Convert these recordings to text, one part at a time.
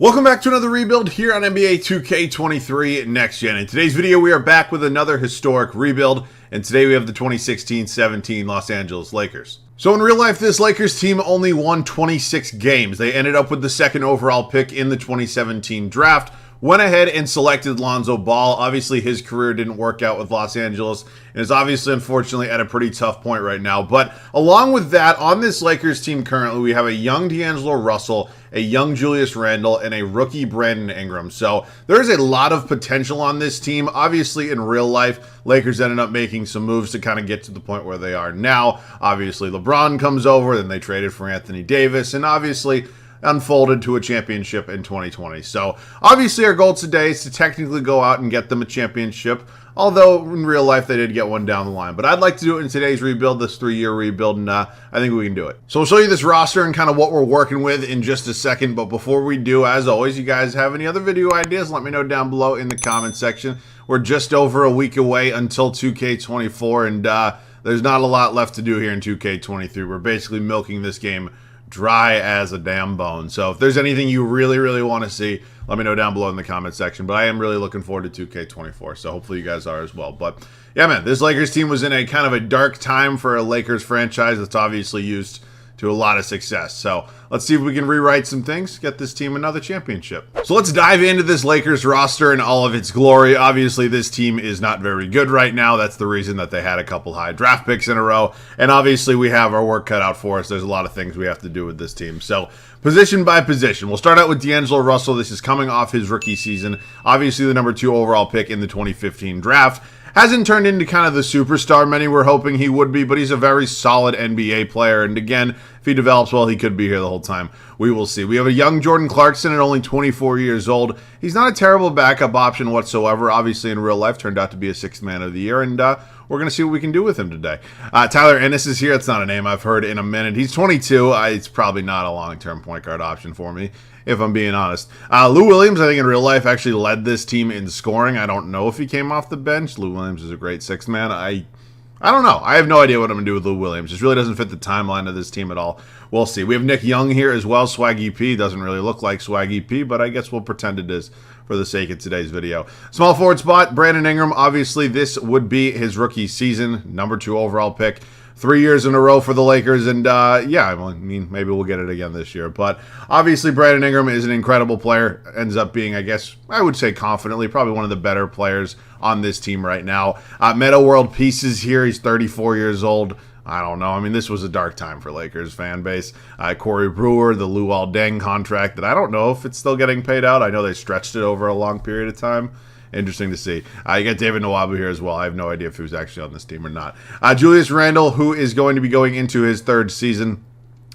Welcome back to another rebuild here on NBA 2K23 Next Gen. In today's video, we are back with another historic rebuild, and today we have the 2016-17 Los Angeles Lakers. So in real life, this Lakers team only won 26 games. They ended up with the second overall pick in the 2017 draft, went ahead and selected Lonzo Ball. Obviously, his career didn't work out with Los Angeles, and is obviously, unfortunately, at a pretty tough point right now. But along with that, on this Lakers team currently, we have a young D'Angelo Russell, a young Julius Randle, and a rookie Brandon Ingram. So there's a lot of potential on this team. Obviously, in real life, Lakers ended up making some moves to kind of get to the point where they are now. Obviously, LeBron comes over, then they traded for Anthony Davis, and obviously unfolded to a championship in 2020. So obviously our goal today is to technically go out and get them a championship, although in real life they did get one down the line. But I'd like to do it in today's rebuild, this 3-year rebuild, and I think we can do it. So I'll show you this roster and kind of what we're working with in just a second. But before we do, as always, you guys have any other video ideas, let me know down below in the comment section. We're just over a week away until 2K24, and there's not a lot left to do here in 2K23. We're basically milking this game dry as a damn bone. So if there's anything you really want to see, let me know down below in the comment section. But I am really looking forward to 2K24, so hopefully you guys are as well. But yeah, man, this Lakers team was in a kind of a dark time for a Lakers franchise that's obviously used to a lot of success. So let's see if we can rewrite some things, get this team another championship. So let's dive into this Lakers roster in all of its glory. Obviously, this team is not very good right now. That's the reason that they had a couple high draft picks in a row. And obviously, we have our work cut out for us. There's a lot of things we have to do with this team. So position by position, we'll start out with D'Angelo Russell. This is coming off his rookie season. Obviously, the number 2 overall pick in the 2015 draft. Hasn't turned into kind of the superstar many were hoping he would be, but he's a very solid NBA player. And again, if he develops well, he could be here the whole time. We will see. We have a young Jordan Clarkson at only 24 years old. He's not a terrible backup option whatsoever. Obviously, in real life, turned out to be a 6th man of the year, and we're going to see what we can do with him today. Tyler Ennis is here. It's not a name I've heard in a minute. He's 22. It's probably not a long-term point guard option for me, if I'm being honest. Lou Williams, I think in real life, actually led this team in scoring. I don't know if he came off the bench. Lou Williams is a great 6th man. I don't know. I have no idea what I'm going to do with Lou Williams. This really doesn't fit the timeline of this team at all. We'll see. We have Nick Young here as well. Swaggy P. Doesn't really look like Swaggy P, but I guess we'll pretend it is for the sake of today's video. Small forward spot, Brandon Ingram. Obviously, this would be his rookie season. Number 2 overall pick. 3 years in a row for the Lakers, and yeah, I mean, maybe we'll get it again this year. But obviously, Brandon Ingram is an incredible player. Ends up being, I guess, I would say confidently, probably one of the better players on this team right now. Meta World Pieces here. He's 34 years old. I don't know. I mean, this was a dark time for Lakers fan base. Corey Brewer, the Luol Deng contract that I don't know if it's still getting paid out. I know they stretched it over a long period of time. Interesting to see. You got David Nwabu here as well. I have no idea if he was actually on this team or not. Julius Randle, who is going to be going into his 3rd season.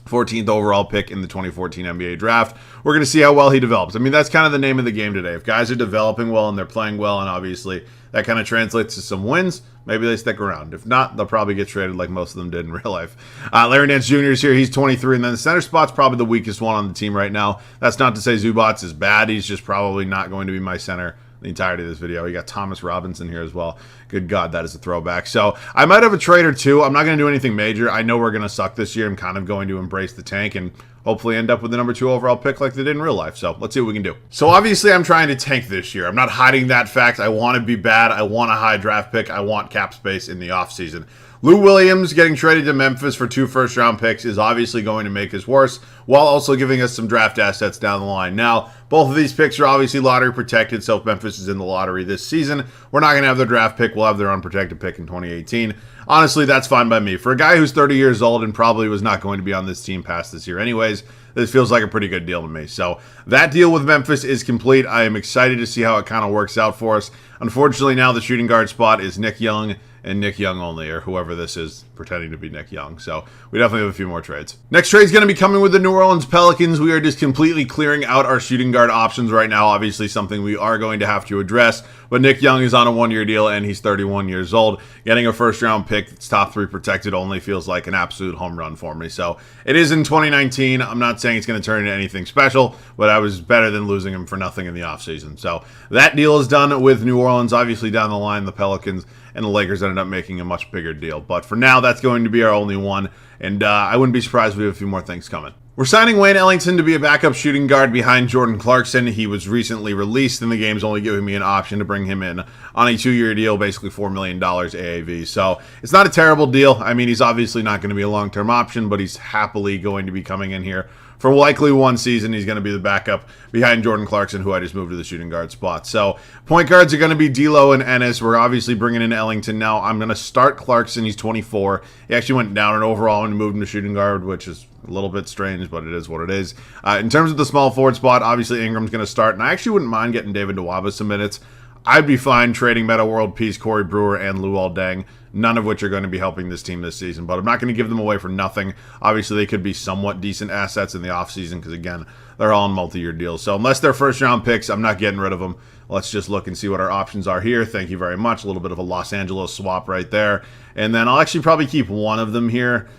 14th overall pick in the 2014 NBA draft. We're going to see how well he develops. I mean, that's kind of the name of the game today. If guys are developing well and they're playing well, and obviously that kind of translates to some wins, maybe they stick around. If not, they'll probably get traded like most of them did in real life. Larry Nance Jr. is here. He's 23, and then the center spot's probably the weakest one on the team right now. That's not to say Zubats is bad. He's just probably not going to be my center the entirety of this video. You got Thomas Robinson here as well. Good God, that is a throwback. So I might have a trade or two. I'm not going to do anything major. I know we're going to suck this year. I'm kind of going to embrace the tank and hopefully end up with the number 2 overall pick like they did in real life. So let's see what we can do. So obviously I'm trying to tank this year. I'm not hiding that fact. I want to be bad. I want a high draft pick. I want cap space in the offseason. Lou Williams getting traded to Memphis for 2 first-round picks is obviously going to make us worse, while also giving us some draft assets down the line. Now, both of these picks are obviously lottery protected, so if Memphis is in the lottery this season, we're not going to have their draft pick. We'll have their unprotected pick in 2018. Honestly, that's fine by me. For a guy who's 30 years old and probably was not going to be on this team past this year anyways, this feels like a pretty good deal to me. So that deal with Memphis is complete. I am excited to see how it kind of works out for us. Unfortunately, now the shooting guard spot is Nick Young and Nick Young only, or whoever this is pretending to be Nick Young. So we definitely have a few more trades. Next trade is going to be coming with the New Orleans Pelicans. We are just completely clearing out our shooting guard options right now. Obviously something we are going to have to address, but Nick Young is on a 1-year deal and he's 31 years old. Getting a 1st-round pick that's top 3 protected only feels like an absolute home run for me. So it is in 2019. I'm not saying it's going to turn into anything special, but I was better than losing him for nothing in the offseason. So that deal is done with New Orleans. Obviously down the line, the Pelicans and the Lakers ended up making a much bigger deal. But for now, that's going to be our only one, and I wouldn't be surprised if we have a few more things coming. We're signing Wayne Ellington to be a backup shooting guard behind Jordan Clarkson. He was recently released, and the game's only giving me an option to bring him in on a 2-year deal, basically $4 million AAV. So it's not a terrible deal. I mean, he's obviously not going to be a long-term option, but he's happily going to be coming in here for likely one season. He's going to be the backup behind Jordan Clarkson, who I just moved to the shooting guard spot. So point guards are going to be D'Lo and Ennis. We're obviously bringing in Ellington now. I'm going to start Clarkson. He's 24. He actually went down in overall and moved him to shooting guard, which is a little bit strange, but it is what it is. In terms of the small forward spot, obviously Ingram's going to start, and I actually wouldn't mind getting David Nwaba some minutes. I'd be fine trading Meta World Peace, Corey Brewer, and Luol Deng, none of which are going to be helping this team this season, but I'm not going to give them away for nothing. Obviously, they could be somewhat decent assets in the offseason because, again, they're all in multi-year deals. So unless they're first-round picks, I'm not getting rid of them. Let's just look and see what our options are here. Thank you very much. A little bit of a Los Angeles swap right there. And then I'll actually probably keep one of them here.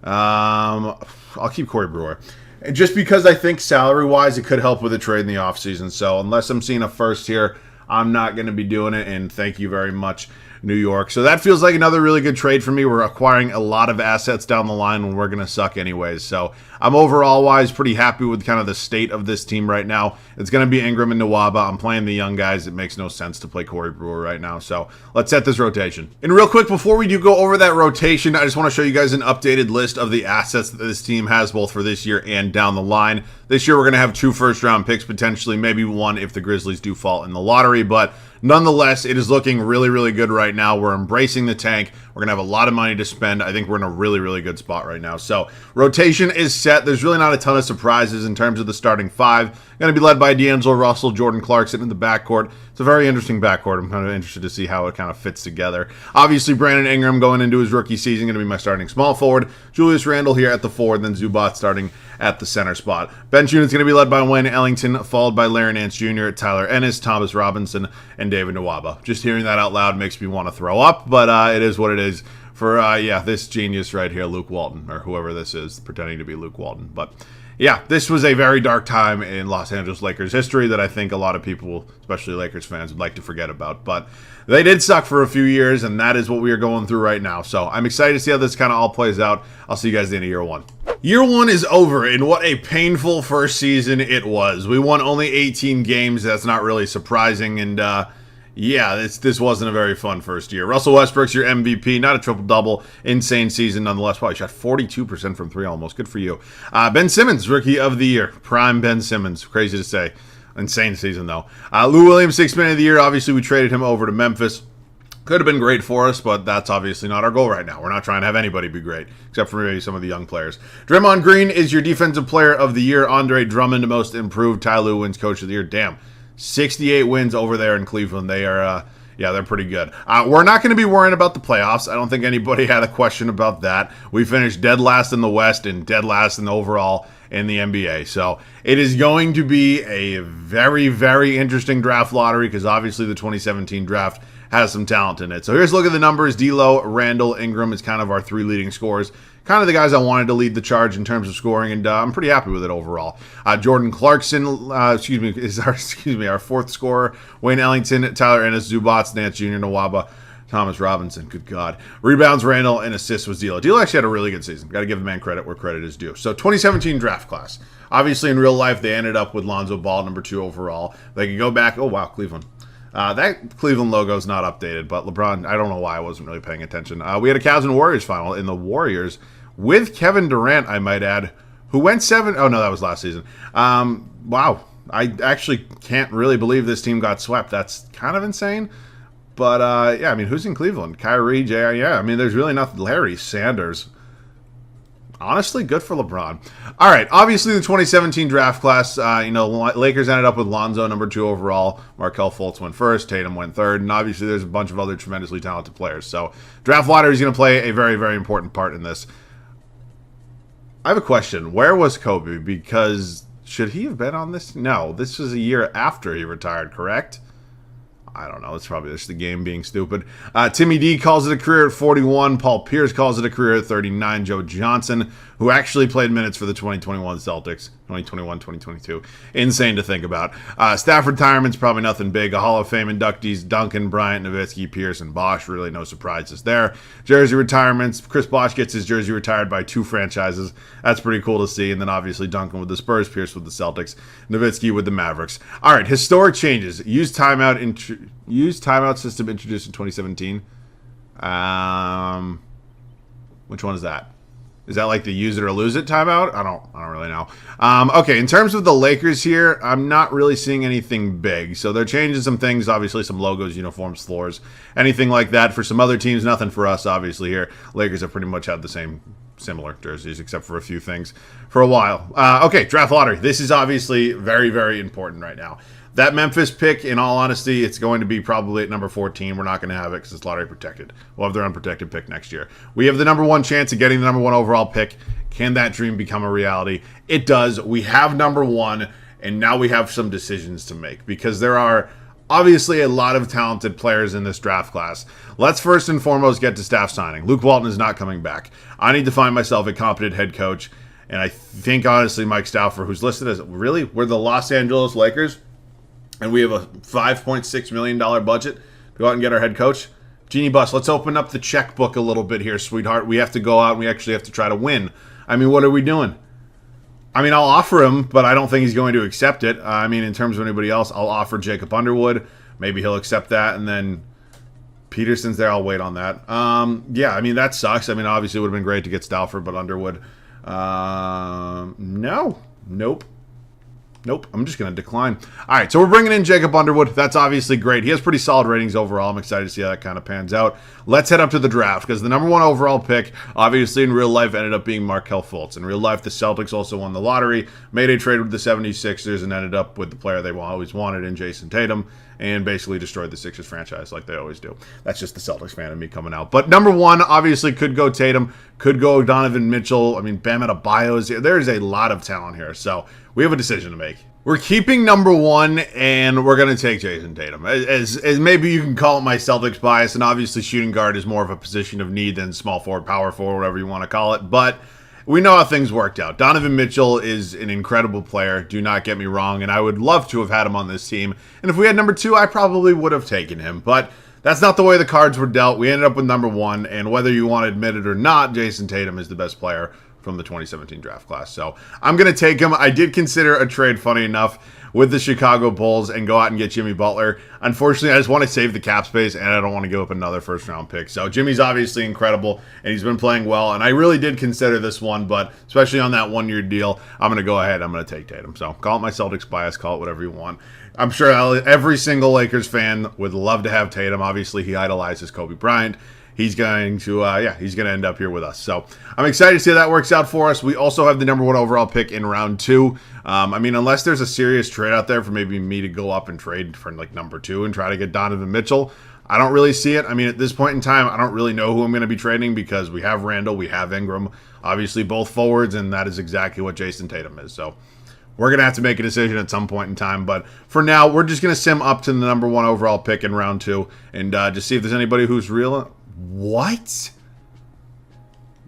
I'll keep Corey Brewer. And just because I think salary-wise it could help with a trade in the offseason. So unless I'm seeing a first here, I'm not going to be doing it. And thank you very much, New York. So that feels like another really good trade for me. We're acquiring a lot of assets down the line when we're going to suck anyways. So I'm overall-wise pretty happy with kind of the state of this team right now. It's going to be Ingram and Nwaba. I'm playing the young guys. It makes no sense to play Corey Brewer right now. So let's set this rotation. And real quick, before we do go over that rotation, I just want to show you guys an updated list of the assets that this team has both for this year and down the line. This year we're going to have 2 first-round picks, potentially maybe 1 if the Grizzlies do fall in the lottery, but nonetheless, it is looking really, really good right now. We're embracing the tank. We're going to have a lot of money to spend. I think we're in a really, really good spot right now. So rotation is set. There's really not a ton of surprises in terms of the starting 5. Going to be led by D'Angelo Russell, Jordan Clarkson in the backcourt. It's a very interesting backcourt. I'm kind of interested to see how it kind of fits together. Obviously, Brandon Ingram going into his rookie season, going to be my starting small forward. Julius Randle here at the 4, then Zubac starting at the center spot. Bench unit's going to be led by Wayne Ellington, followed by Larry Nance Jr., Tyler Ennis, Thomas Robinson, and David Nwaba. Just hearing that out loud makes me want to throw up, but it is what it is for, this genius right here, Luke Walton, or whoever this is, pretending to be Luke Walton. But yeah, this was a very dark time in Los Angeles Lakers history that I think a lot of people, especially Lakers fans, would like to forget about. But they did suck for a few years, and that is what we are going through right now. So I'm excited to see how this kind of all plays out. I'll see you guys at the end of year 1. Year 1 is over, and what a painful first season it was. We won only 18 games. That's not really surprising, and this wasn't a very fun first year. Russell Westbrook's your MVP, not a triple-double, insane season nonetheless. Probably shot 42% from 3 almost. Good for you. Ben Simmons, Rookie of the Year. Prime Ben Simmons. Crazy to say. Insane season, though. Lou Williams, 6th Man of the Year. Obviously, we traded him over to Memphis. Could have been great for us, but that's obviously not our goal right now. We're not trying to have anybody be great, except for maybe some of the young players. Draymond Green is your Defensive Player of the Year. Andre Drummond, Most Improved. Ty Lue wins Coach of the Year. Damn. 68 wins over there in Cleveland. They are, they're pretty good. We're not going to be worrying about the playoffs. I don't think anybody had a question about that. We finished dead last in the West and dead last in the overall in the NBA. So it is going to be a very, very interesting draft lottery because obviously the 2017 draft has some talent in it. So here's a look at the numbers. D'Lo, Randall, Ingram is kind of our 3 leading scorers. Kind of the guys I wanted to lead the charge in terms of scoring, and I'm pretty happy with it overall. Jordan Clarkson, is our 4th scorer. Wayne Ellington, Tyler Ennis, Zubac, Nance Jr., Nwaba, Thomas Robinson. Good God. Rebounds, Randall, and assists was D'Lo. D'Lo actually had a really good season. Got to give the man credit where credit is due. So 2017 draft class. Obviously, in real life, they ended up with Lonzo Ball, number 2 overall. They could go back. Oh, wow, Cleveland. That Cleveland logo is not updated, but LeBron, I don't know why I wasn't really paying attention. We had a Cavs and Warriors final in the Warriors with Kevin Durant, I might add, who went 7. Oh, no, that was last season. Wow. I actually can't really believe this team got swept. That's kind of insane. But, who's in Cleveland? Kyrie, J.R., there's really nothing. Larry Sanders. Honestly, good for LeBron. All right, obviously the 2017 draft class, Lakers ended up with Lonzo, number 2 overall. Markelle Fultz went 1st. Tatum went 3rd. And obviously there's a bunch of other tremendously talented players. So draft lottery is going to play a very, very important part in this. I have a question. Where was Kobe? Because should he have been on this? No, this was a year after he retired, correct? I don't know. It's probably just the game being stupid. Timmy D calls it a career at 41. Paul Pierce calls it a career at 39. Joe Johnson, who actually played minutes for the 2021 Celtics, 2021-2022. Insane to think about. Staff retirement's probably nothing big. A Hall of Fame inductees, Duncan, Bryant, Nowitzki, Pierce, and Bosch. Really no surprises there. Jersey retirements. Chris Bosch gets his jersey retired by 2 franchises. That's pretty cool to see. And then obviously Duncan with the Spurs, Pierce with the Celtics, Nowitzki with the Mavericks. All right, historic changes. Use timeout system introduced in 2017. Which one is that? Is that like the use it or lose it timeout? I don't really know. Okay, in terms of the Lakers here, I'm not really seeing anything big. So they're changing some things, obviously some logos, uniforms, floors, anything like that. For some other teams, nothing for us, obviously here. Lakers have pretty much had the same similar jerseys, except for a few things for a while. Okay, draft lottery. This is obviously very, very important right now. That Memphis pick, in all honesty, it's going to be probably at number 14. We're not going to have it because it's lottery protected. We'll have their unprotected pick next year. We have the number 1 chance of getting the number 1 overall pick. Can that dream become a reality? It does. We have number 1, and now we have some decisions to make because there are obviously a lot of talented players in this draft class. Let's first and foremost get to staff signing. Luke Walton is not coming back. I need to find myself a competent head coach, and I think, honestly, Mike Stauffer, who's listed as, really? We're the Los Angeles Lakers? And we have a $5.6 million budget to go out and get our head coach. Genie Bus, let's open up the checkbook a little bit here, sweetheart. We have to go out and we actually have to try to win. I mean, what are we doing? I mean, I'll offer him, but I don't think he's going to accept it. I mean, in terms of anybody else, I'll offer Jacob Underwood. Maybe he'll accept that. And then Peterson's there. I'll wait on that. Yeah, I mean, that sucks. I mean, obviously it would have been great to get Stauffer, but Underwood. No. Nope. I'm just going to decline. All right, so we're bringing in Jacob Underwood. That's obviously great. He has pretty solid ratings overall. I'm excited to see how that kind of pans out. Let's head up to the draft because the number 1 overall pick, obviously in real life, ended up being Markelle Fultz. In real life, the Celtics also won the lottery, made a trade with the 76ers, and ended up with the player they always wanted in Jayson Tatum, and basically destroyed the Sixers franchise like they always do. That's just the Celtics fan in me coming out. But number 1, obviously, could go Tatum, could go Donovan Mitchell. I mean, Bam Adebayo is here. There's a lot of talent here, so we have a decision to make. We're keeping number 1, and we're going to take Jayson Tatum. As maybe you can call it my Celtics bias, and obviously shooting guard is more of a position of need than small forward, power forward, whatever you want to call it. But we know how things worked out. Donovan Mitchell is an incredible player. Do not get me wrong, and I would love to have had him on this team. And if we had number 2, I probably would have taken him. But that's not the way the cards were dealt. We ended up with number 1, and whether you want to admit it or not, Jayson Tatum is the best player from the 2017 draft class. So I'm going to take him. I did consider a trade, funny enough, with the Chicago Bulls and go out and get Jimmy Butler. Unfortunately, I just want to save the cap space, and I don't want to give up another first-round pick. So Jimmy's obviously incredible, and he's been playing well, and I really did consider this one, but especially on that 1-year deal, I'm going to go ahead. I'm going to take Tatum. So call it my Celtics bias. Call it whatever you want. I'm sure every single Lakers fan would love to have Tatum. Obviously, he idolizes Kobe Bryant. He's going to, he's going to end up here with us. So I'm excited to see how that works out for us. We also have the number 1 overall pick in round 2. I mean, unless there's a serious trade out there for maybe me to go up and trade for like number 2 and try to get Donovan Mitchell, I don't really see it. I mean, at this point in time, I don't really know who I'm going to be trading because we have Randall, we have Ingram, obviously both forwards, and that is exactly what Jayson Tatum is. So we're going to have to make a decision at some point in time. But for now, we're just going to sim up to the number 1 overall pick in round 2 and just see if there's anybody who's real. What?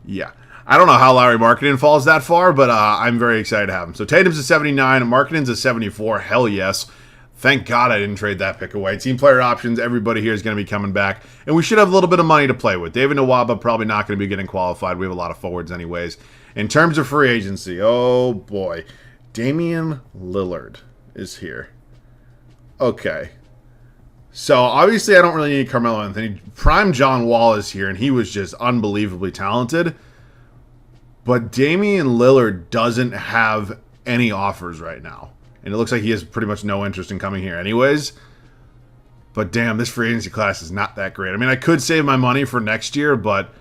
Yeah. I don't know how Larry Markkinen falls that far, but I'm very excited to have him. So Tatum's a 79, Markkinen's a 74. Hell yes. Thank God I didn't trade that pick away. Team player options, everybody here is going to be coming back. And we should have a little bit of money to play with. David Nwaba probably not going to be getting qualified. We have a lot of forwards anyways. In terms of free agency, oh boy. Damian Lillard is here. Okay. So, obviously, I don't really need Carmelo Anthony. Prime John Wall is here, and he was just unbelievably talented. But Damian Lillard doesn't have any offers right now. And it looks like he has pretty much no interest in coming here anyways. But damn, this free agency class is not that great. I mean, I could save my money for next year, but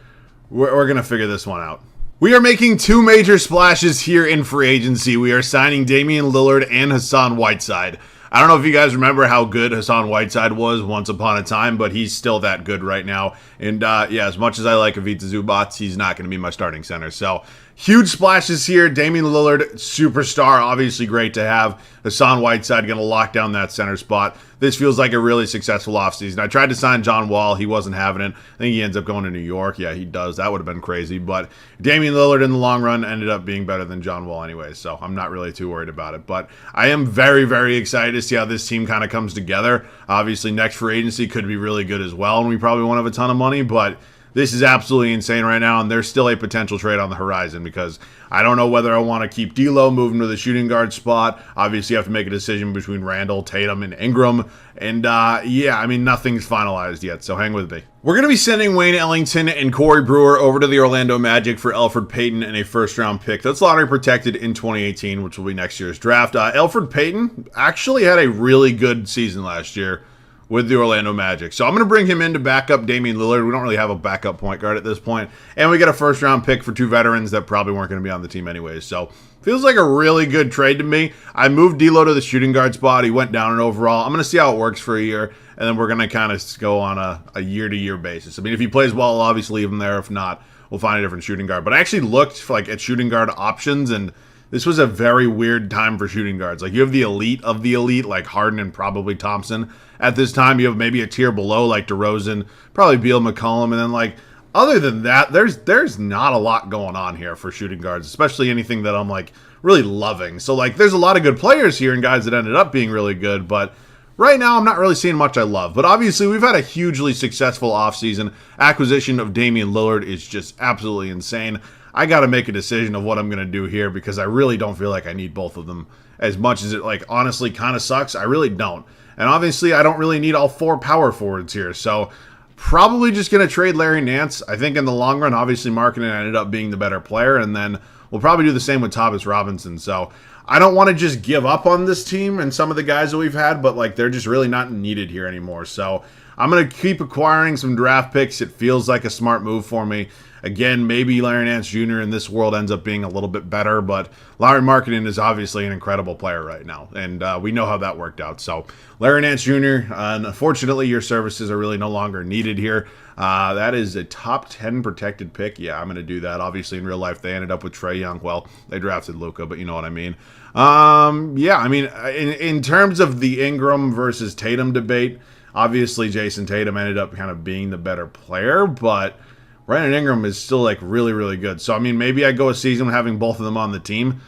we're going to figure this one out. We are making 2 major splashes here in free agency. We are signing Damian Lillard and Hassan Whiteside. I don't know if you guys remember how good Hassan Whiteside was once upon a time, but he's still that good right now. And yeah, as much as I like Ivica Zubac, he's not going to be my starting center. So huge splashes here. Damian Lillard, superstar, obviously great to have. Hassan Whiteside going to lock down that center spot. This feels like a really successful offseason. I tried to sign John Wall. He wasn't having it. I think he ends up going to New York. Yeah, he does. That would have been crazy. But Damian Lillard in the long run ended up being better than John Wall anyway, so I'm not really too worried about it. But I am very, very excited to see how this team kind of comes together. Obviously, next free agency could be really good as well, and we probably won't have a ton of money, but this is absolutely insane right now, and there's still a potential trade on the horizon because I don't know whether I want to keep D'Lo, move him to the shooting guard spot. Obviously, you have to make a decision between Randall, Tatum, and Ingram. And, yeah, I mean, nothing's finalized yet, so hang with me. We're going to be sending Wayne Ellington and Corey Brewer over to the Orlando Magic for Elfrid Payton and a first-round pick. That's lottery protected in 2018, which will be next year's draft. Elfrid Payton actually had a really good season last year with the Orlando Magic. So I'm going to bring him in to back up Damian Lillard. We don't really have a backup point guard at this point. And we get a first-round pick for two veterans that probably weren't going to be on the team anyways. So feels like a really good trade to me. I moved D'Lo to the shooting guard spot. He went down in overall. I'm going to see how it works for a year. And then we're going to kind of go on a year-to-year basis. I mean, if he plays well, I'll obviously leave him there. If not, we'll find a different shooting guard. But I actually looked for, at shooting guard options, and this was a very weird time for shooting guards. Like, you have the elite of the elite, like Harden and probably Thompson. At this time, you have maybe a tier below, like DeRozan, probably Beal, McCollum, and then, like, other than that, there's not a lot going on here for shooting guards, especially anything that I'm, like, really loving. So, like, there's a lot of good players here and guys that ended up being really good, but right now I'm not really seeing much I love. But obviously, we've had a hugely successful offseason. Acquisition of Damian Lillard is just absolutely insane. I got to make a decision of what I'm going to do here because I really don't feel like I need both of them as much as it, like, honestly kind of sucks. I really don't. And obviously, I don't really need all four power forwards here. So, probably just going to trade Larry Nance. I think in the long run, obviously, Markkanen ended up being the better player. And then we'll probably do the same with Thomas Robinson. So, I don't want to just give up on this team and some of the guys that we've had, but, like, they're just really not needed here anymore. So, I'm going to keep acquiring some draft picks. It feels like a smart move for me. Again, maybe Larry Nance Jr. in this world ends up being a little bit better, but Larry Markkanen is obviously an incredible player right now, and we know how that worked out. So, Larry Nance Jr., unfortunately, your services are really no longer needed here. That is a top 10 protected pick. Yeah, I'm going to do that. Obviously, in real life, they ended up with Trae Young. Well, they drafted Luka, but you know what I mean. Yeah, I mean, in terms of the Ingram versus Tatum debate, obviously, Jayson Tatum ended up kind of being the better player, but Brandon Ingram is still, like, really, really good. So, I mean, maybe I go a season having both of them on the team.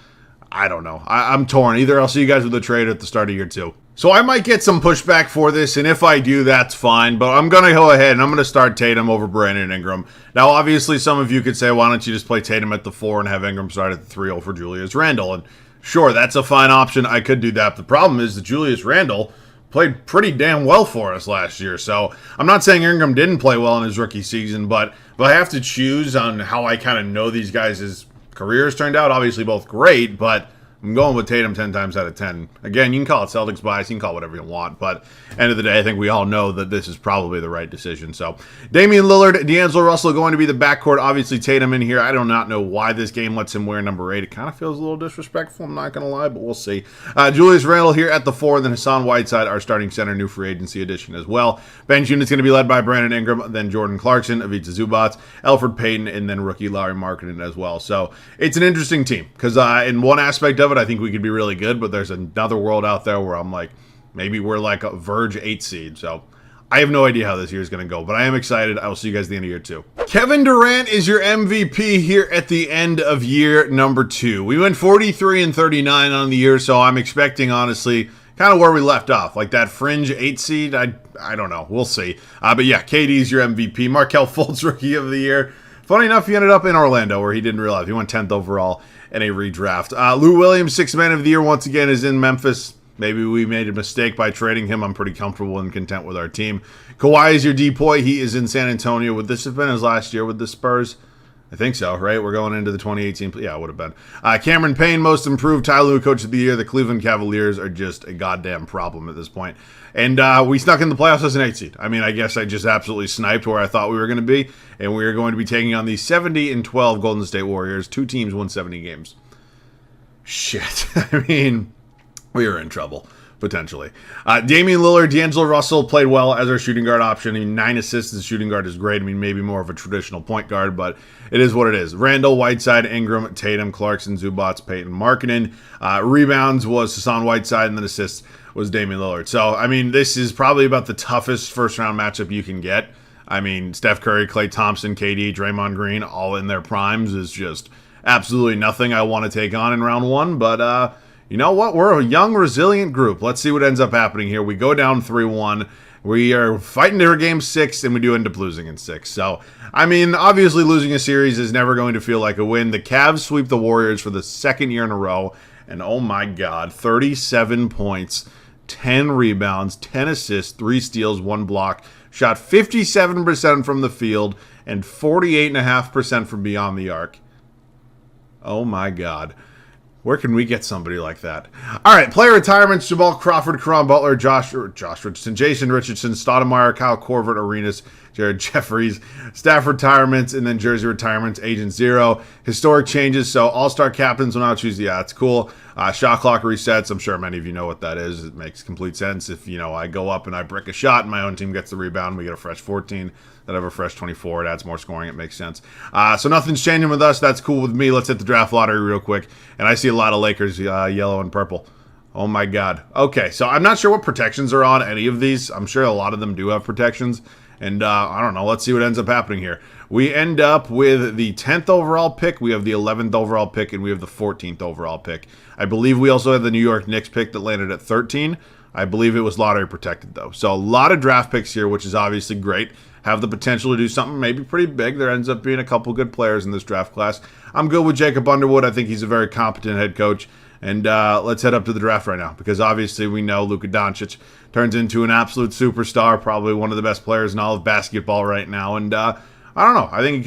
I don't know. I'm torn. Either I'll see you guys with a trade at the start of year 2. So, I might get some pushback for this, and if I do, that's fine. But I'm going to go ahead, and I'm going to start Tatum over Brandon Ingram. Now, obviously, some of you could say, why don't you just play Tatum at the 4 and have Ingram start at the 3 over Julius Randle? And sure, that's a fine option. I could do that. The problem is that Julius Randle played pretty damn well for us last year. So I'm not saying Ingram didn't play well in his rookie season, but if I have to choose on how I kind of know these guys' careers turned out, obviously both great, but I'm going with Tatum 10 times out of 10. Again, you can call it Celtics bias, you can call it whatever you want, but end of the day, I think we all know that this is probably the right decision. So, Damian Lillard, D'Angelo Russell going to be the backcourt. Obviously, Tatum in here. I do not know why this game lets him wear number 8. It kind of feels a little disrespectful, I'm not going to lie, but we'll see. Julius Randle here at the 4, and then Hassan Whiteside, our starting center, new free agency addition as well. Bench unit's going to be led by Brandon Ingram, then Jordan Clarkson, Ivica Zubac, Elfrid Payton, and then rookie Larry Markkanen as well. So, it's an interesting team, because in one aspect of it, I think we could be really good, but there's another world out there where I'm like, maybe we're like a Verge 8 seed. So I have no idea how this year is going to go, but I am excited. I will see you guys at the end of year 2. Kevin Durant is your MVP here at the end of year number 2. We went 43 and 39 on the year, so I'm expecting, honestly, kind of where we left off, like that fringe 8 seed. I don't know. We'll see. But yeah, KD's your MVP. Markelle Fultz, rookie of the year. Funny enough, he ended up in Orlando, where he didn't realize. He went 10th overall in a redraft. Lou Williams, 6th man of the year, once again, is in Memphis. Maybe we made a mistake by trading him. I'm pretty comfortable and content with our team. Kawhi is your DPOY. He is in San Antonio. Would this have been his last year with the Spurs? I think so, right? We're going into the 2018. Yeah, it would have been. Cameron Payne, most improved. Ty Lue, coach of the year. The Cleveland Cavaliers are just a goddamn problem at this point. And we snuck in the playoffs as an 8 seed. I mean, I guess I just absolutely sniped where I thought we were going to be. And we are going to be taking on the 70-12 Golden State Warriors. 2 teams won 70 games. Shit. I mean, we are in trouble. potentially. Damian Lillard, D'Angelo Russell played well as our shooting guard option. I mean, 9 assists as a shooting guard is great. I mean, maybe more of a traditional point guard, but it is what it is. Randall, Whiteside, Ingram, Tatum, Clarkson, Zubats, Payton, Markkanen. Rebounds was Hassan Whiteside, and then assists was Damian Lillard. So, I mean, this is probably about the toughest first-round matchup you can get. I mean, Steph Curry, Klay Thompson, KD, Draymond Green, all in their primes is just absolutely nothing I want to take on in round one, but you know what? We're a young, resilient group. Let's see what ends up happening here. We go down 3-1. We are fighting to game 6, and we do end up losing in 6. So, I mean, obviously losing a series is never going to feel like a win. The Cavs sweep the Warriors for the second year in a row, and oh my God, 37 points, 10 rebounds, 10 assists, 3 steals, 1 block, shot 57% from the field, and 48.5% from beyond the arc. Oh my God. Where can we get somebody like that? All right, player retirements: Jamal Crawford, Caron Butler, Josh Richardson, Jayson Richardson, Stoudemire, Kyle Korver, Arenas, Jared Jeffries. Staff retirements, and then jersey retirements, Agent Zero. Historic changes, so all-star captains will now choose. Yeah, it's cool. Shot clock resets. I'm sure many of you know what that is. It makes complete sense. If, I go up and I brick a shot and my own team gets the rebound, we get a fresh 14. That have a fresh 24. It adds more scoring. It makes sense. So nothing's changing with us. That's cool with me. Let's hit the draft lottery real quick. And I see a lot of Lakers yellow and purple. Oh my God. Okay, so I'm not sure what protections are on any of these. I'm sure a lot of them do have protections. And I don't know. Let's see what ends up happening here. We end up with the 10th overall pick. We have the 11th overall pick, and we have the 14th overall pick. I believe we also had the New York Knicks pick that landed at 13. I believe it was lottery protected, though. So a lot of draft picks here, which is obviously great. Have the potential to do something maybe pretty big. There ends up being a couple good players in this draft class. I'm good with Jacob Underwood. I think he's a very competent head coach. And let's head up to the draft right now, because obviously we know Luka Doncic turns into an absolute superstar, probably one of the best players in all of basketball right now. And I don't know. I think it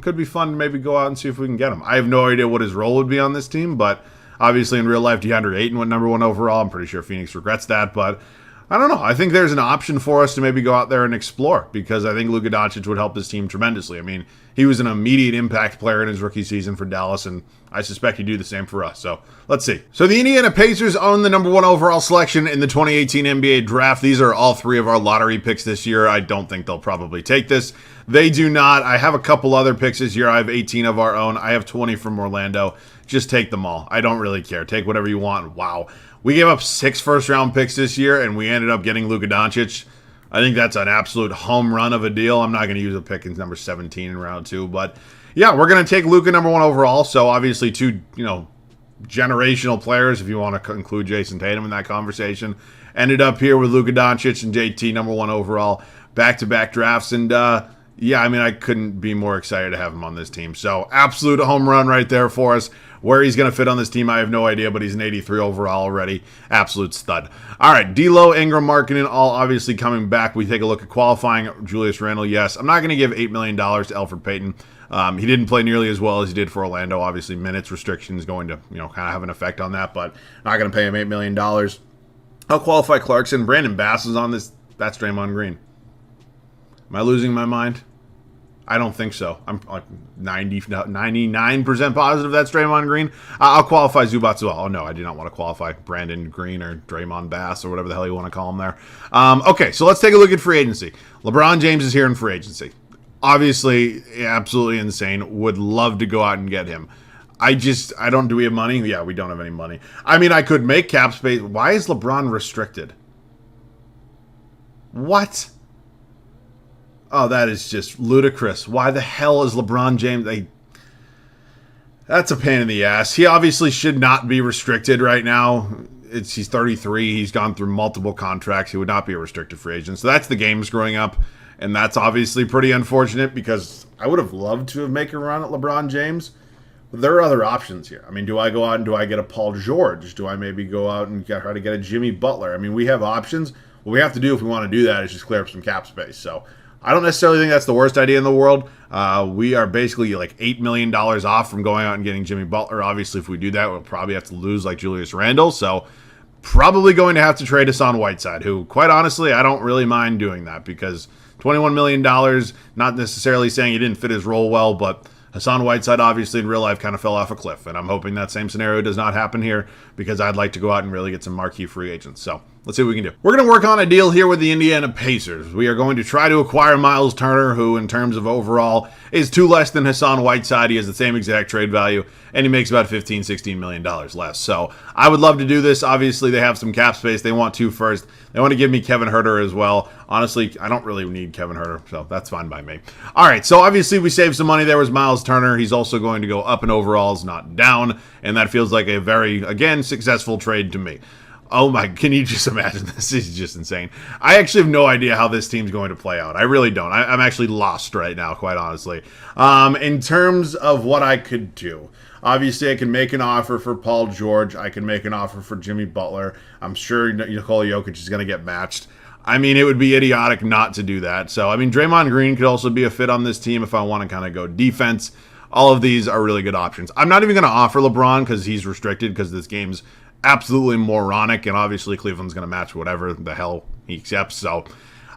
could be fun to maybe go out and see if we can get him. I have no idea what his role would be on this team, but obviously in real life, DeAndre Ayton went number 1 overall. I'm pretty sure Phoenix regrets that, but I don't know. I think there's an option for us to maybe go out there and explore, because I think Luka Doncic would help his team tremendously. I mean, he was an immediate impact player in his rookie season for Dallas, and I suspect he'd do the same for us. So let's see. So the Indiana Pacers own the number 1 overall selection in the 2018 NBA draft. These are all 3 of our lottery picks this year. I don't think they'll probably take this. They do not. I have a couple other picks this year. I have 18 of our own. I have 20 from Orlando. Just take them all. I don't really care. Take whatever you want. Wow. We gave up 6 first-round picks this year, and we ended up getting Luka Doncic. I think that's an absolute home run of a deal. I'm not going to use a pick in number 17 in round 2, but yeah, we're going to take Luka number 1 overall. So obviously 2, generational players, if you want to include Jayson Tatum in that conversation. Ended up here with Luka Doncic and JT number 1 overall, back-to-back drafts, and yeah, I mean, I couldn't be more excited to have him on this team. So absolute home run right there for us. Where he's going to fit on this team, I have no idea, but he's an 83 overall already. Absolute stud. All right, D'Lo, Ingram, Markkanen, all obviously coming back. We take a look at qualifying. Julius Randle, yes. I'm not going to give $8 million to Elfrid Payton. He didn't play nearly as well as he did for Orlando. Obviously, minutes restrictions going to kind of have an effect on that, but not going to pay him $8 million. I'll qualify Clarkson. Brandon Bass is on this. That's Draymond Green. Am I losing my mind? I don't think so. I'm like 99% positive that's Draymond Green. I'll qualify Zubats as well. Oh, no, I do not want to qualify Brandon Green or Draymond Bass or whatever the hell you want to call him there. Okay, so let's take a look at free agency. LeBron James is here in free agency. Obviously, absolutely insane. Would love to go out and get him. Do we have money? Yeah, we don't have any money. I mean, I could make cap space. Why is LeBron restricted? What? Oh, that is just ludicrous. Why the hell is LeBron James... That's a pain in the ass. He obviously should not be restricted right now. He's 33. He's gone through multiple contracts. He would not be a restricted free agent. So that's the game screwing up. And that's obviously pretty unfortunate, because I would have loved to have made a run at LeBron James. But there are other options here. I mean, do I go out and do I get a Paul George? Do I maybe go out and try to get a Jimmy Butler? I mean, we have options. What we have to do if we want to do that is just clear up some cap space. So I don't necessarily think that's the worst idea in the world. We are basically like $8 million off from going out and getting Jimmy Butler. Obviously, if we do that, we'll probably have to lose like Julius Randle. So probably going to have to trade Hassan Whiteside, who, quite honestly, I don't really mind doing that, because $21 million, not necessarily saying he didn't fit his role well, but Hassan Whiteside, obviously, in real life kind of fell off a cliff, and I'm hoping that same scenario does not happen here because I'd like to go out and really get some marquee free agents. So let's see what we can do. We're going to work on a deal here with the Indiana Pacers. We are going to try to acquire Miles Turner, who in terms of overall is 2 less than Hassan Whiteside. He has the same exact trade value, and he makes about $15-16 million less. So I would love to do this. Obviously, they have some cap space. They want 2 first. They want to give me Kevin Huerter as well. Honestly, I don't really need Kevin Huerter, so that's fine by me. All right, so obviously we saved some money there with Miles Turner. He's also going to go up in overalls, not down, and that feels like a very, again, successful trade to me. Oh my, can you just imagine? This is just insane. I actually have no idea how this team's going to play out. I really don't. I'm actually lost right now, quite honestly. In terms of what I could do, obviously I can make an offer for Paul George. I can make an offer for Jimmy Butler. I'm sure Nikola Jokic is going to get matched. I mean, it would be idiotic not to do that. So, I mean, Draymond Green could also be a fit on this team if I want to kind of go defense. All of these are really good options. I'm not even going to offer LeBron because he's restricted because this game's absolutely moronic, and obviously Cleveland's going to match whatever the hell he accepts. So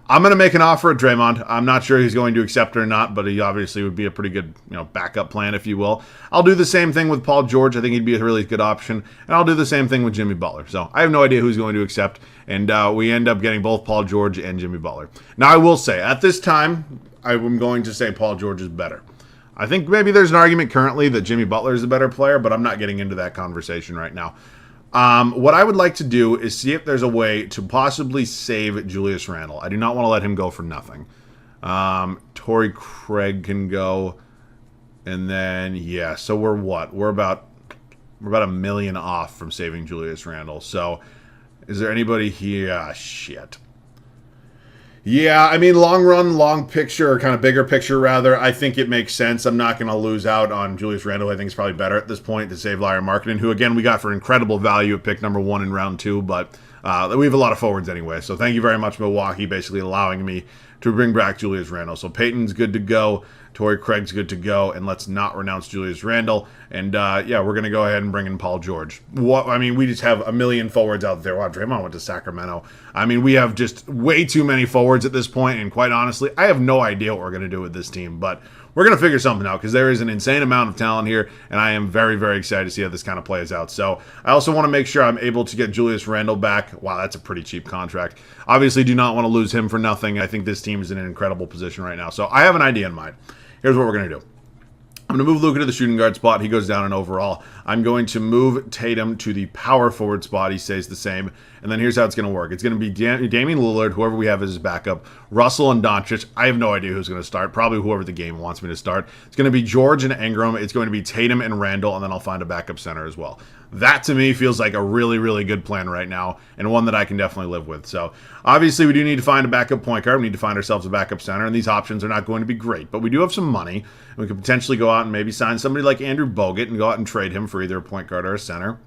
I'm going to make an offer at Draymond. I'm not sure he's going to accept it or not, but he obviously would be a pretty good, backup plan, if you will. I'll do the same thing with Paul George. I think he'd be a really good option, and I'll do the same thing with Jimmy Butler. So I have no idea who's going to accept, and we end up getting both Paul George and Jimmy Butler. Now, I will say, at this time, I'm going to say Paul George is better. I think maybe there's an argument currently that Jimmy Butler is a better player, but I'm not getting into that conversation right now. What I would like to do is see if there's a way to possibly save Julius Randle. I do not want to let him go for nothing. Torrey Craig can go, and then so we're what? We're about $1 million off from saving Julius Randle. So, is there anybody here? Shit. Yeah, I mean, long run, long picture, or kind of bigger picture, rather, I think it makes sense. I'm not going to lose out on Julius Randle. I think it's probably better at this point to save Larry Markkinen, who, again, we got for incredible value at pick number 1 in round 2, but we have a lot of forwards anyway. So thank you very much, Milwaukee, basically allowing me to bring back Julius Randle. So Peyton's good to go. Torrey Craig's good to go, and let's not renounce Julius Randle. And, we're going to go ahead and bring in Paul George. We just have a million forwards out there. Wow, Draymond went to Sacramento. I mean, we have just way too many forwards at this point, and quite honestly, I have no idea what we're going to do with this team, but we're going to figure something out because there is an insane amount of talent here, and I am very, very excited to see how this kind of plays out. So I also want to make sure I'm able to get Julius Randle back. Wow, that's a pretty cheap contract. Obviously, do not want to lose him for nothing. I think this team is in an incredible position right now. So I have an idea in mind. Here's what we're going to do. I'm going to move Luka to the shooting guard spot. He goes down in overall. I'm going to move Tatum to the power forward spot. He stays the same. And then here's how it's going to work. It's going to be Damian Lillard, whoever we have as his backup, Russell and Doncic. I have no idea who's going to start. Probably whoever the game wants me to start. It's going to be George and Ingram. It's going to be Tatum and Randall, and then I'll find a backup center as well. That, to me, feels like a really, really good plan right now, and one that I can definitely live with. So, obviously, we do need to find a backup point guard. We need to find ourselves a backup center, and these options are not going to be great. But we do have some money, and we could potentially go out and maybe sign somebody like Andrew Bogut and go out and trade him for either a point guard or a center,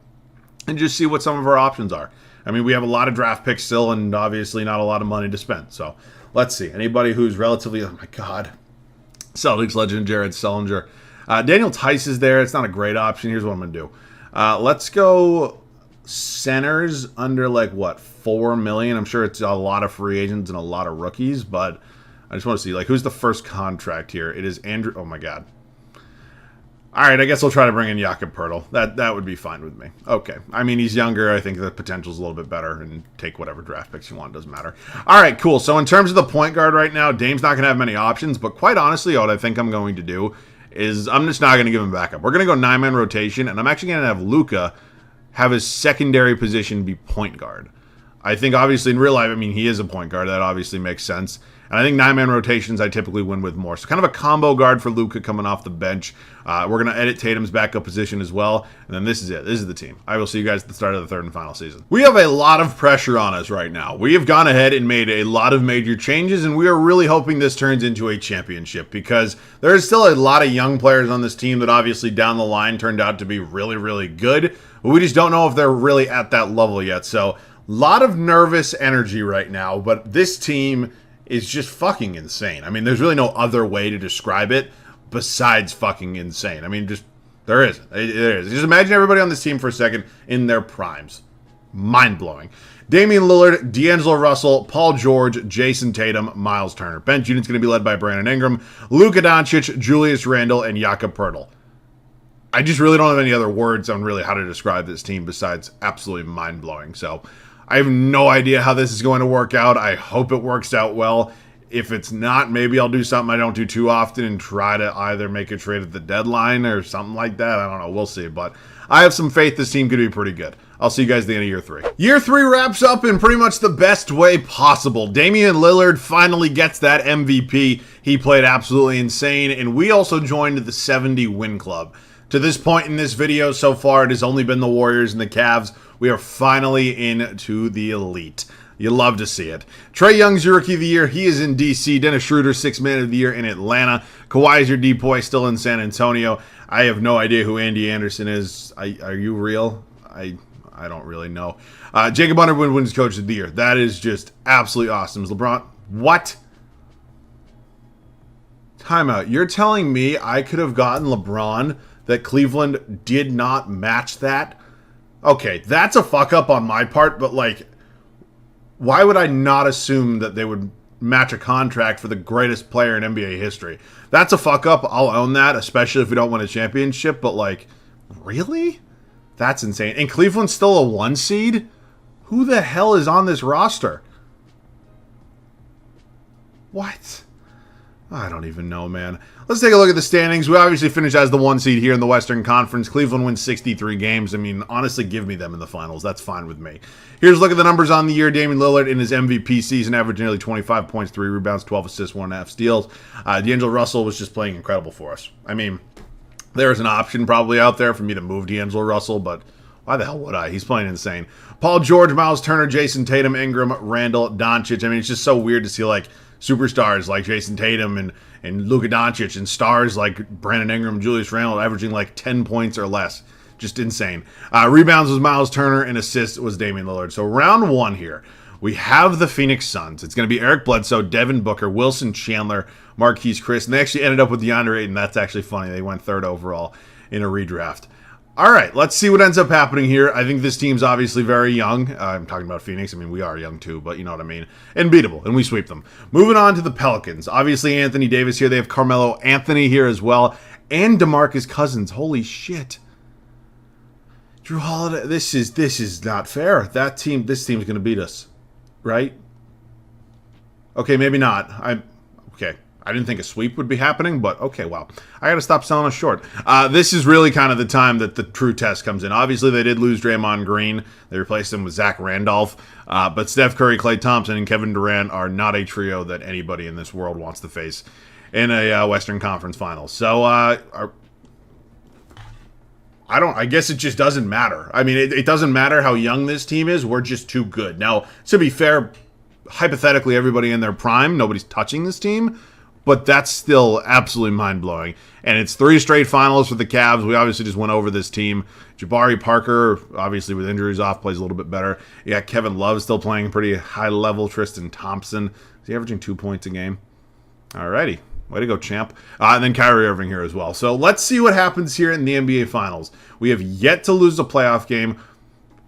and just see what some of our options are. I mean, we have a lot of draft picks still, and obviously not a lot of money to spend. So, let's see. Anybody who's relatively, oh my God, Celtics legend Jared Sullinger. Daniel Tice is there. It's not a great option. Here's what I'm going to do. Let's go centers under $4 million. I'm sure it's a lot of free agents and a lot of rookies, but I just want to see who's the first contract here. It is Andrew. Oh my God. All right, I guess I'll try to bring in Jakob Poeltl. That would be fine with me. Okay. I mean, he's younger. I think the potential's a little bit better, and take whatever draft picks you want. Doesn't matter. All right, cool. So in terms of the point guard right now, Dame's not going to have many options, but quite honestly, what I think I'm going to do is I'm just not going to give him backup. We're going to go 9-man rotation, and I'm actually going to have Luka have his secondary position be point guard. I think, obviously, in real life, I mean, he is a point guard. That obviously makes sense. And I think 9-man rotations I typically win with more. So kind of a combo guard for Luka coming off the bench. We're going to edit Tatum's backup position as well. And then this is it. This is the team. I will see you guys at the start of the third and final season. We have a lot of pressure on us right now. We have gone ahead and made a lot of major changes, and we are really hoping this turns into a championship because there is still a lot of young players on this team that obviously down the line turned out to be really, really good. But we just don't know if they're really at that level yet. So a lot of nervous energy right now, but this team is just fucking insane. I mean, there's really no other way to describe it besides fucking insane. I mean, just, there is. It is. Just imagine everybody on this team for a second in their primes. mind-blowing. Damian Lillard, D'Angelo Russell, Paul George, Jayson Tatum, Miles Turner. Bench unit's going to be led by Brandon Ingram, Luka Doncic, Julius Randle, and Jakob Poeltl. I just really don't have any other words on really how to describe this team besides absolutely mind-blowing. So I have no idea how this is going to work out. I hope it works out well. If it's not, maybe I'll do something I don't do too often and try to either make a trade at the deadline or something like that. I don't know. We'll see. But I have some faith this team could be pretty good. I'll see you guys at the end of year 3. Year 3 wraps up in pretty much the best way possible. Damian Lillard finally gets that MVP. He played absolutely insane. And we also joined the 70 win club. To this point in this video so far, it has only been the Warriors and the Cavs. We are finally into the elite. You love to see it. Trae Young's your Rookie of the Year. He is in D.C. Dennis Schroeder, 6th Man of the Year in Atlanta. Kawhi is your D-Boy, still in San Antonio. I have no idea who Andy Anderson is. Are you real? I don't really know. Jacob Underwood wins Coach of the Year. That is just absolutely awesome. Is LeBron... What? Timeout. You're telling me I could have gotten LeBron that Cleveland did not match that? Okay, that's a fuck-up on my part, but, like... Why would I not assume that they would match a contract for the greatest player in NBA history? That's a fuck up. I'll own that, especially if we don't win a championship. But, like, really? That's insane. And Cleveland's still a 1 seed? Who the hell is on this roster? What? I don't even know, man. Let's take a look at the standings. We obviously finished as the 1 seed here in the Western Conference. Cleveland wins 63 games. I mean, honestly, give me them in the finals. That's fine with me. Here's a look at the numbers on the year. Damian Lillard in his MVP season averaged nearly 25 points, 3 rebounds, 12 assists, 1.5 steals. D'Angelo Russell was just playing incredible for us. I mean, there's an option probably out there for me to move D'Angelo Russell, but why the hell would I? He's playing insane. Paul George, Miles Turner, Jayson Tatum, Ingram, Randle, Doncic. I mean, it's just so weird to see, like, superstars like Jayson Tatum and Luka Doncic and stars like Brandon Ingram, Julius Randle averaging like 10 points or less. Just insane. Rebounds was Miles Turner and assists was Damian Lillard. So round 1 here, we have the Phoenix Suns. It's going to be Eric Bledsoe, Devin Booker, Wilson Chandler, Marquise Chris. And they actually ended up with DeAndre Ayton. That's actually funny. They went 3rd overall in a redraft. All right, let's see what ends up happening here. I think this team's obviously very young. I'm talking about Phoenix. I mean, we are young too, but you know what I mean. And beatable, and we sweep them. Moving on to the Pelicans. Obviously, Anthony Davis here. They have Carmelo Anthony here as well. And DeMarcus Cousins. Holy shit. Drew Holiday. This is not fair. This team's going to beat us. Right? Okay, maybe not. Okay. I didn't think a sweep would be happening, but okay, wow. I got to stop selling us short. This is really kind of the time that the true test comes in. Obviously, they did lose Draymond Green. They replaced him with Zach Randolph. But Steph Curry, Klay Thompson, and Kevin Durant are not a trio that anybody in this world wants to face in a Western Conference Finals. So, I guess it just doesn't matter. I mean, it doesn't matter how young this team is. We're just too good. Now, to be fair, hypothetically, everybody in their prime, nobody's touching this team. But that's still absolutely mind-blowing. And it's 3 straight finals for the Cavs. We obviously just went over this team. Jabari Parker, obviously with injuries off, plays a little bit better. You got Kevin Love still playing pretty high level. Tristan Thompson, is he averaging 2 points a game? Alrighty. Way to go, champ. And then Kyrie Irving here as well. So let's see what happens here in the NBA Finals. We have yet to lose a playoff game.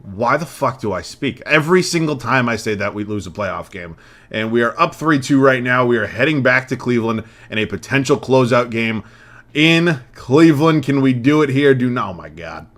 Why the fuck do I speak? Every single time I say that, we lose a playoff game. And we are up 3-2 right now. We are heading back to Cleveland in a potential closeout game in Cleveland. Can we do it here? Oh, my God.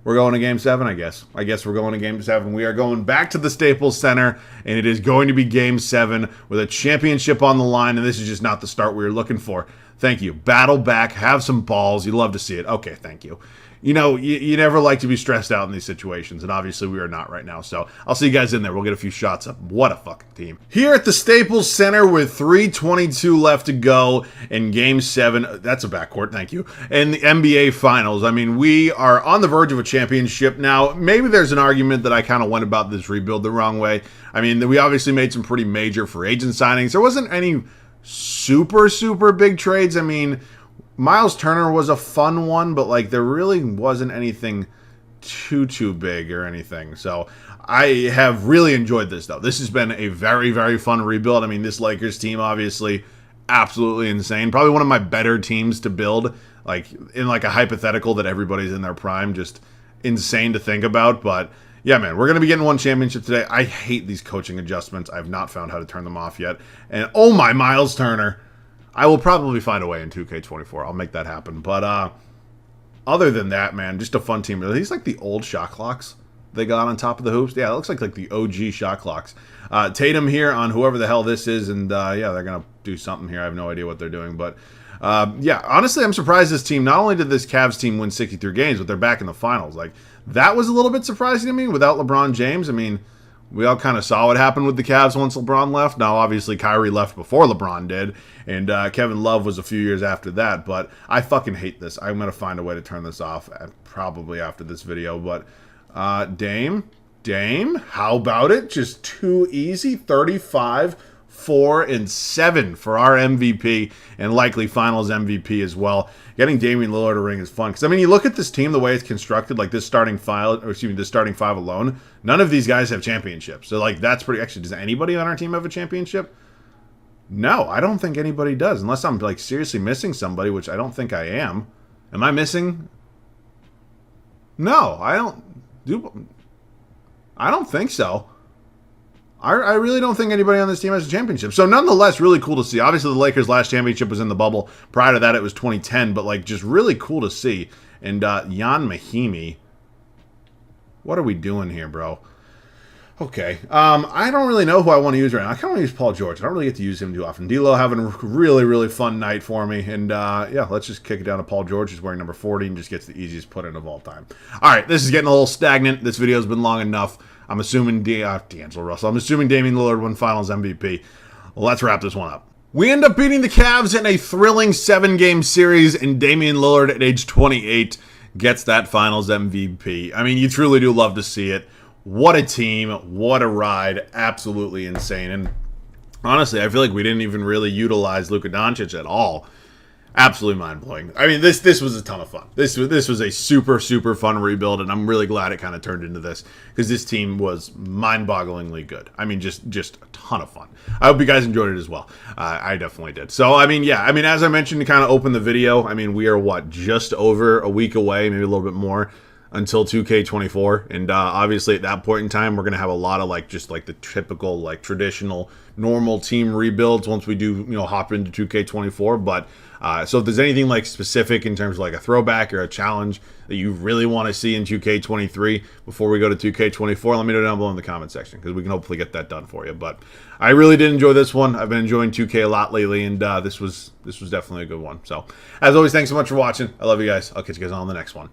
We're going to Game 7, I guess. I guess we're going to Game 7. We are going back to the Staples Center, and it is going to be Game 7 with a championship on the line, and this is just not the start we were looking for. Thank you. Battle back. Have some balls. You love to see it. Okay, thank you. You know, you never like to be stressed out in these situations, and obviously we are not right now. So I'll see you guys in there. We'll get a few shots up. What a fucking team. Here at the Staples Center with 3:22 left to go in Game 7. That's a backcourt, thank you. In the NBA Finals. I mean, we are on the verge of a championship. Now, maybe there's an argument that I kind of went about this rebuild the wrong way. I mean, we obviously made some pretty major free agent signings. There wasn't any super big trades. I mean, Miles Turner was a fun one, but like there really wasn't anything too big or anything. So I have really enjoyed this though. This has been a very fun rebuild. I mean, this Lakers team obviously absolutely insane. Probably one of my better teams to build, like in like a hypothetical that everybody's in their prime. Just insane to think about, but yeah, man, we're going to be getting one championship today. I hate these coaching adjustments. I've not found how to turn them off yet. And, oh my, Miles Turner. I will probably find a way in 2K24. I'll make that happen. But other than that, man, just a fun team. Are these like the old shot clocks they got on top of the hoops? Yeah, it looks like the OG shot clocks. Tatum here on whoever the hell this is. And, yeah, they're going to do something here. I have no idea what they're doing. But, yeah, honestly, I'm surprised this team, not only did this Cavs team win 63 games, but they're back in the finals. Like, that was a little bit surprising to me without LeBron James. I mean, we all kind of saw what happened with the Cavs once LeBron left. Now, obviously, Kyrie left before LeBron did, and Kevin Love was a few years after that. But I fucking hate this. I'm going to find a way to turn this off probably after this video. But Dame, how about it? Just too easy. 35, 4, and 7 for our MVP and likely Finals MVP as well. Getting Damian Lillard a ring is fun because I mean, you look at this team the way it's constructed, like this starting five alone. None of these guys have championships, so like that's pretty. Actually, does anybody on our team have a championship? No, I don't think anybody does, unless I'm like seriously missing somebody, which I don't think I am. Am I missing? No, I don't think so. I really don't think anybody on this team has a championship. So nonetheless, really cool to see. Obviously, the Lakers' last championship was in the bubble. Prior to that, it was 2010. But, like, just really cool to see. And Jan Mahimi. What are we doing here, bro? Okay. I don't really know who I want to use right now. I kind of want to use Paul George. I don't really get to use him too often. D'Lo having a really, really fun night for me. And, yeah, let's just kick it down to Paul George. He's wearing number 40 and just gets the easiest put-in of all time. All right, this is getting a little stagnant. This video's been long enough. I'm assuming D'Angelo Russell. I'm assuming Damian Lillard won Finals MVP. Let's wrap this one up. We end up beating the Cavs in a thrilling 7-game series, and Damian Lillard at age 28 gets that Finals MVP. I mean, you truly do love to see it. What a team. What a ride. Absolutely insane. And honestly, I feel like we didn't even really utilize Luka Doncic at all. Absolutely mind-blowing. I mean, this was a ton of fun. This was a super, super fun rebuild, and I'm really glad it kind of turned into this because this team was mind-bogglingly good. I mean, just a ton of fun. I hope you guys enjoyed it as well. I definitely did. So, I mean, yeah. I mean, as I mentioned to kind of open the video, I mean, we are, just over a week away, maybe a little bit more, until 2K24. And obviously, at that point in time, we're going to have a lot of, just the typical, traditional, normal team rebuilds once we do, hop into 2K24. But so if there's anything specific in terms of a throwback or a challenge that you really want to see in 2K23 before we go to 2K24, let me know down below in the comment section because we can hopefully get that done for you. But I really did enjoy this one. I've been enjoying 2K a lot lately, and this was definitely a good one. So as always, thanks so much for watching. I love you guys. I'll catch you guys on the next one.